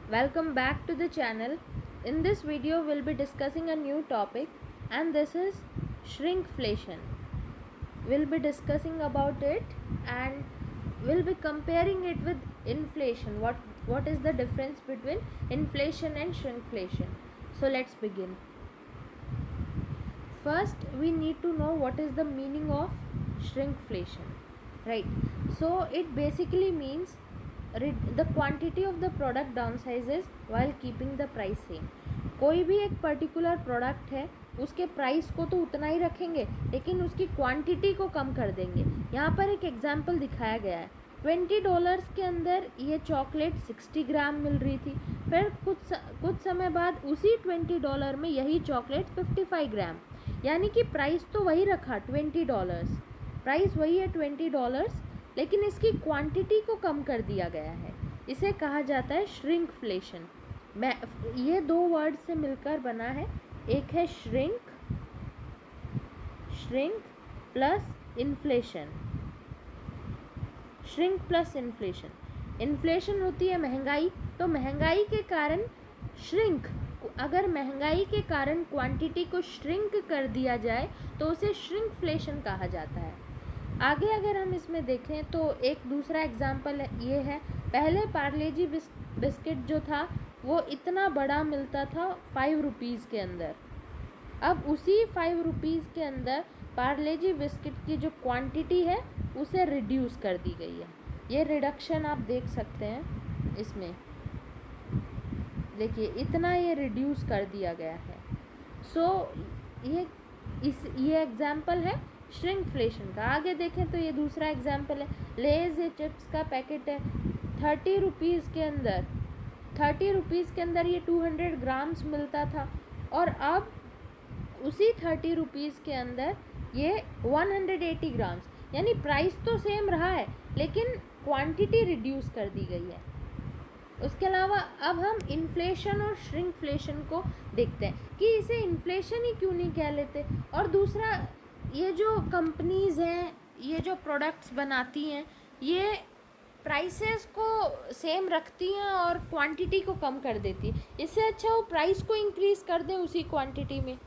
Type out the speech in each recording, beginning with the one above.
Welcome back to the channel. In this video we'll be discussing a new topic, and this is shrinkflation. We'll be discussing about it and we'll be comparing it with inflation. What is the difference between inflation and shrinkflation? So let's begin. First we need to know what is the meaning of shrinkflation, right? So it basically means the quantity of the product downsizes while keeping the price same. कोई भी एक particular product है, उसके price को तो उतना ही रखेंगे लेकिन उसकी क्वांटिटी को कम कर देंगे. यहाँ पर एक एग्जांपल दिखाया गया है. $20 के अंदर ये चॉकलेट 60 ग्राम मिल रही थी, फिर कुछ समय बाद उसी $20 में यही चॉकलेट 55 ग्राम, यानी कि प्राइस तो वही रखा $20, प्राइस वही है $20, लेकिन इसकी क्वांटिटी को कम कर दिया गया है. इसे कहा जाता है श्रिंकफ्लेशन. ये दो वर्ड से मिलकर बना है. एक है shrink plus inflation. Shrink plus inflation. Inflation होती है महंगाई, तो महंगाई के कारण श्रिंक, अगर महंगाई के कारण क्वांटिटी को श्रिंक कर दिया जाए तो उसे श्रिंकफ्लेशन कहा जाता है. आगे अगर हम इसमें देखें तो एक दूसरा एग्जाम्पल ये है. पहले पार्ले-जी बिस्किट जो था वो इतना बड़ा मिलता था 5 रुपीज़ के अंदर. अब उसी 5 रुपीज़ के अंदर पार्ले-जी बिस्किट की जो क्वांटिटी है उसे रिड्यूस कर दी गई है. ये रिडक्शन आप देख सकते हैं इसमें, देखिए इतना ये रिड्यूस कर दिया गया है. सो ये एग्जाम्पल है श्रिंकफ्लेशन का. आगे देखें तो ये दूसरा एग्जाम्पल है. लेज़ चिप्स का पैकेट है 30 रुपीज़ के अंदर ये 200 ग्राम्स मिलता था, और अब उसी 30 रुपीज़ के अंदर ये 180 ग्राम्स, यानी प्राइस तो सेम रहा है लेकिन क्वांटिटी रिड्यूस कर दी गई है. उसके अलावा अब हम इन्फ्लेशन और श्रिंकफ्लेशन को देखते हैं कि इसे इन्फ्लेशन ही क्यों नहीं कह लेते. और दूसरा, ये जो कंपनीज़ हैं, ये जो प्रोडक्ट्स बनाती हैं, ये प्राइसेस को सेम रखती हैं और क्वांटिटी को कम कर देती है. इससे अच्छा वो प्राइस को इंक्रीज़ कर दें उसी क्वांटिटी में,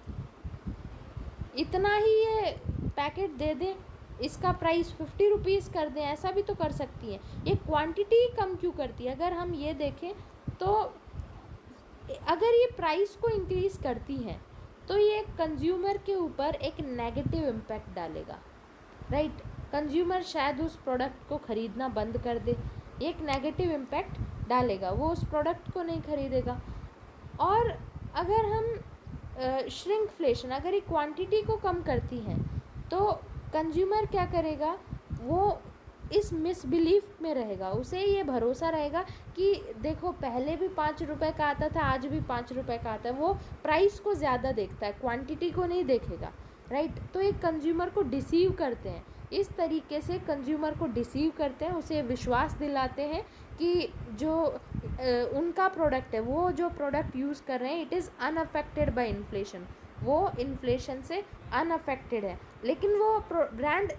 इतना ही ये पैकेट दे दें, इसका प्राइस 50 रुपीज़ कर दें, ऐसा भी तो कर सकती हैं. ये क्वांटिटी कम क्यों करती है? अगर हम ये देखें तो अगर ये प्राइस को इंक्रीज़ करती हैं तो ये कंज्यूमर के ऊपर एक नेगेटिव इम्पैक्ट डालेगा, राइट? कंज्यूमर शायद उस प्रोडक्ट को ख़रीदना बंद कर दे, एक नेगेटिव इम्पैक्ट डालेगा, वो उस प्रोडक्ट को नहीं खरीदेगा. और अगर हम श्रिंकफ्लेशन, अगर ये क्वांटिटी को कम करती हैं तो कंज्यूमर क्या करेगा? वो इस मिसबिलीफ में रहेगा, उसे ये भरोसा रहेगा कि देखो पहले भी 5 रुपए का आता था, आज भी 5 रुपए का आता है. वो प्राइस को ज़्यादा देखता है, क्वांटिटी को नहीं देखेगा, राइट? तो एक कंज्यूमर को डिसीव करते हैं, इस तरीके से कंज्यूमर को डिसीव करते हैं, उसे विश्वास दिलाते हैं कि जो उनका प्रोडक्ट है, वो जो प्रोडक्ट यूज़ कर रहे हैं, it is unaffected bye inflation, वो इन्फ्लेशन से अनअफेक्टेड है. लेकिन वो ब्रांड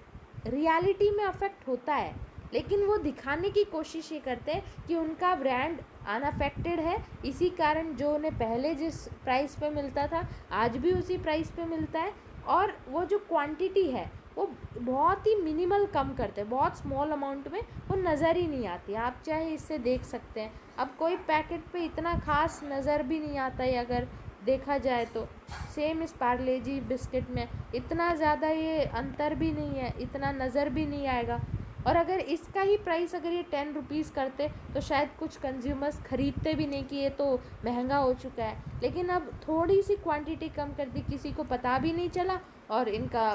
रियलिटी में अफेक्ट होता है, लेकिन वो दिखाने की कोशिश ये करते हैं कि उनका ब्रांड अनअफेक्टेड है. इसी कारण जो उन्हें पहले जिस प्राइस पे मिलता था आज भी उसी प्राइस पे मिलता है, और वो जो क्वांटिटी है वो बहुत ही मिनिमल कम करते हैं, बहुत स्मॉल अमाउंट में, वो नज़र ही नहीं आती. आप चाहे इससे देख सकते हैं, अब कोई पैकेट पे इतना खास नज़र भी नहीं आता है अगर देखा जाए तो. सेम इस पार्ले-जी बिस्किट में इतना ज़्यादा ये अंतर भी नहीं है, इतना नज़र भी नहीं आएगा. और अगर इसका ही प्राइस अगर ये 10 रुपीज़ करते तो शायद कुछ कंज्यूमर्स ख़रीदते भी नहीं कि ये तो महंगा हो चुका है. लेकिन अब थोड़ी सी क्वांटिटी कम कर दी, किसी को पता भी नहीं चला, और इनका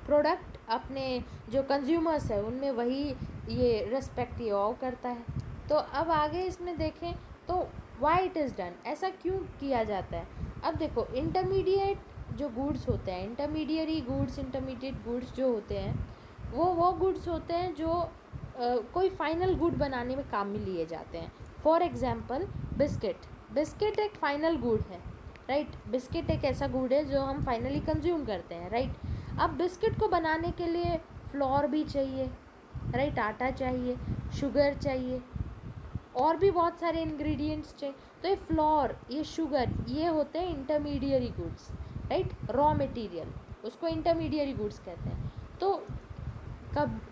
प्रोडक्ट अपने जो कंज्यूमर्स है उनमें वही ये रिस्पेक्ट ये ऑव करता है. तो अब आगे इसमें देखें तो वाई इट इज़ डन, ऐसा क्यों किया जाता है? अब देखो, इंटरमीडिएट जो गुड्स होते हैं, इंटरमीडिएट गुड्स जो होते हैं, वो गुड्स होते हैं जो कोई फाइनल गुड बनाने में काम में लिए जाते हैं. फॉर एग्जांपल बिस्किट एक फाइनल गुड है, राइट? बिस्किट एक ऐसा गुड है जो हम फाइनली कंज्यूम करते हैं, राइट? अब बिस्किट को बनाने के लिए फ्लोर भी चाहिए, राइट? आटा चाहिए, शुगर चाहिए, और भी बहुत सारे इंग्रेडिएंट्स चाहिए। तो ये फ्लोर, ये शुगर, ये होते हैं intermediary goods, right, raw material, उसको इंटरमीडियरी गुड्स कहते हैं। तो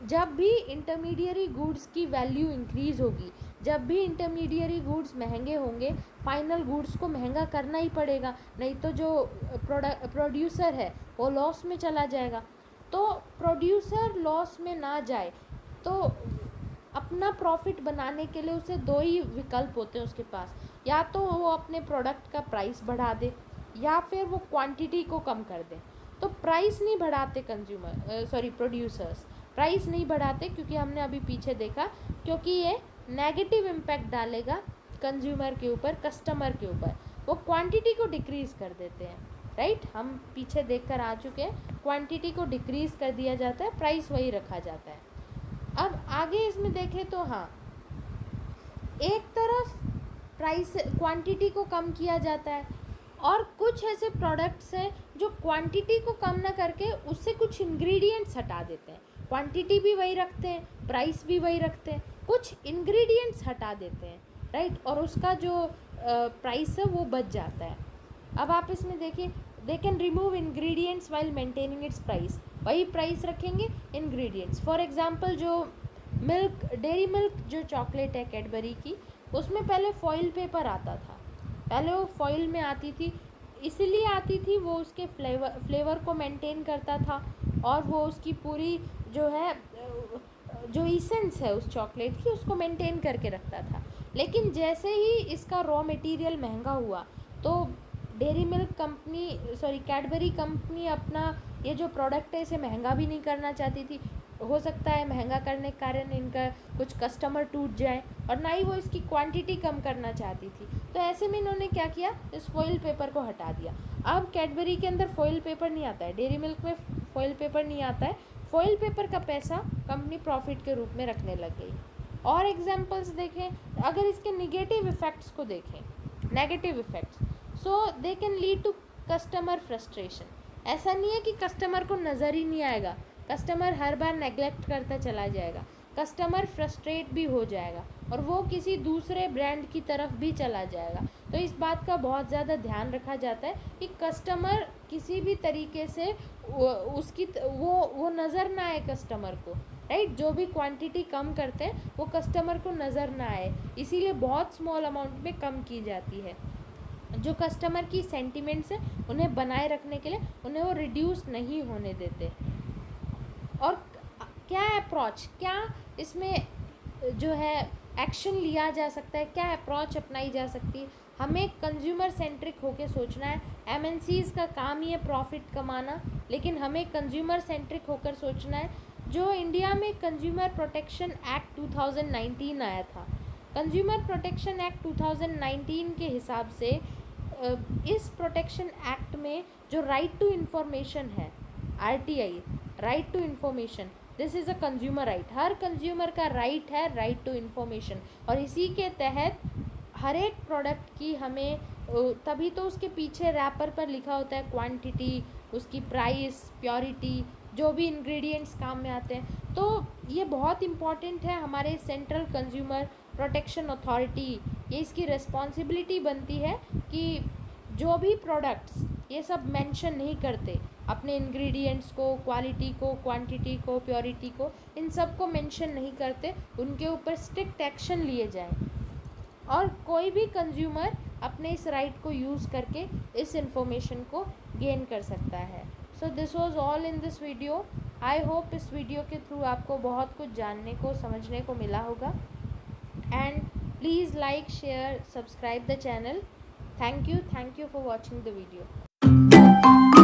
जब भी इंटरमीडियरी गुड्स की वैल्यू इंक्रीज़ होगी, जब भी इंटरमीडियरी गुड्स महंगे होंगे, फाइनल गुड्स को महंगा करना ही पड़ेगा, नहीं तो जो प्रोड्यूसर है वो लॉस में चला जाएगा। तो प्रोड्यूसर लॉस में ना जाए तो अपना प्रॉफिट बनाने के लिए उसे दो ही विकल्प होते हैं उसके पास, या तो वो अपने प्रोडक्ट का प्राइस बढ़ा दे या फिर वो क्वांटिटी को कम कर दे। तो प्राइस नहीं बढ़ाते प्रोड्यूसर्स प्राइस नहीं बढ़ाते, क्योंकि हमने अभी पीछे देखा, क्योंकि ये नेगेटिव इम्पैक्ट डालेगा कंज्यूमर के ऊपर, कस्टमर के ऊपर। वो क्वांटिटी को डिक्रीज़ कर देते हैं, राइट, हम पीछे देखकर आ चुके हैं, क्वांटिटी को डिक्रीज़ कर दिया जाता है, प्राइस वही रखा जाता है। अब आगे इसमें देखें तो हाँ, एक तरफ प्राइस क्वांटिटी को कम किया जाता है, और कुछ ऐसे प्रोडक्ट्स हैं जो क्वांटिटी को कम ना करके उससे कुछ इंग्रेडिएंट्स हटा देते हैं, क्वांटिटी भी वही रखते हैं, प्राइस भी वही रखते हैं, कुछ इंग्रेडिएंट्स हटा देते हैं, राइट, और उसका जो प्राइस है वो बच जाता है। अब आप इसमें देखिए, they can remove ingredients while maintaining it's price, वही प्राइस रखेंगे, इंग्रेडिएंट्स। फॉर एग्जांपल जो मिल्क, डेयरी मिल्क जो चॉकलेट है कैडबरी की, उसमें पहले फॉइल पेपर आता था, पहले वो फॉइल में आती थी, इसलिए आती थी वो उसके फ्लेवर को मेंटेन करता था, और वो उसकी पूरी जो है जो इसेंस है उस चॉकलेट की उसको मेंटेन करके रखता था। लेकिन जैसे ही इसका रॉ मटेरियल महंगा हुआ तो dairy milk company Cadbury company अपना ये जो प्रोडक्ट है इसे महंगा भी नहीं करना चाहती थी। हो सकता है महंगा करने के कारण इनका कुछ कस्टमर टूट जाए, और ना ही वो इसकी क्वांटिटी कम करना चाहती थी। तो ऐसे में इन्होंने क्या किया, इस फॉइल पेपर को हटा दिया। अब कैडबरी के अंदर फॉइल पेपर नहीं आता है, डेयरी मिल्क में फॉइल पेपर नहीं आता है, फॉइल पेपर का पैसा कंपनी प्रॉफिट के रूप में रखने लग गई। और एग्जांपल्स देखें, अगर इसके नेगेटिव इफ़ेक्ट्स को देखें, negative effects, so they can lead to customer frustration. ऐसा नहीं है कि कस्टमर को नज़र ही नहीं आएगा, कस्टमर हर बार नेग्लेक्ट करता चला जाएगा, कस्टमर फ्रस्ट्रेट भी हो जाएगा और वो किसी दूसरे ब्रांड की तरफ भी चला जाएगा। तो इस बात का बहुत ज़्यादा ध्यान रखा जाता है कि कस्टमर किसी भी तरीके से वो नज़र ना आए कस्टमर को, राइट, जो भी क्वांटिटी कम करते हैं वो कस्टमर को नज़र ना आए, इसीलिए बहुत स्मॉल अमाउंट में कम की जाती है। जो कस्टमर की सेंटिमेंट्स हैं उन्हें बनाए रखने के लिए उन्हें वो रिड्यूस नहीं होने देते। और क्या अप्रोच, क्या इसमें जो है एक्शन लिया जा सकता है, क्या अप्रोच अपनाई जा सकती है, हमें कंज्यूमर सेंट्रिक होके सोचना है। एमएनसीज़ का काम ही है प्रॉफिट कमाना, लेकिन हमें कंज्यूमर सेंट्रिक होकर सोचना है। जो इंडिया में कंज्यूमर प्रोटेक्शन एक्ट 2019 आया था, कंज्यूमर प्रोटेक्शन एक्ट 2019 के हिसाब से इस प्रोटेक्शन एक्ट में जो राइट टू इन्फॉर्मेशन है, RTI, right to information, this is a consumer right, हर कंज्यूमर का राइट है राइट टू इन्फॉर्मेशन। और इसी के तहत हर एक प्रोडक्ट की हमें, तभी तो उसके पीछे रैपर पर लिखा होता है क्वांटिटी, उसकी प्राइस, प्योरिटी, जो भी इंग्रेडिएंट्स काम में आते हैं। तो ये बहुत इम्पॉर्टेंट है, हमारे सेंट्रल कंज्यूमर प्रोटेक्शन अथॉरिटी, ये इसकी रिस्पॉन्सिबिलिटी बनती है कि जो भी प्रोडक्ट्स ये सब मेंशन नहीं करते, अपने इंग्रेडिएंट्स को, क्वालिटी को, क्वांटिटी को, प्योरिटी को, इन सब को मेंशन नहीं करते, उनके ऊपर स्ट्रिक्ट एक्शन लिए जाए और कोई भी कंज्यूमर अपने इस राइट को यूज़ करके इस इंफॉर्मेशन को गेन कर सकता है। So this was all in this video. I hope इस वीडियो के थ्रू आपको बहुत कुछ जानने को, समझने को मिला होगा। And please like, share, subscribe the channel. Thank you for watching the video.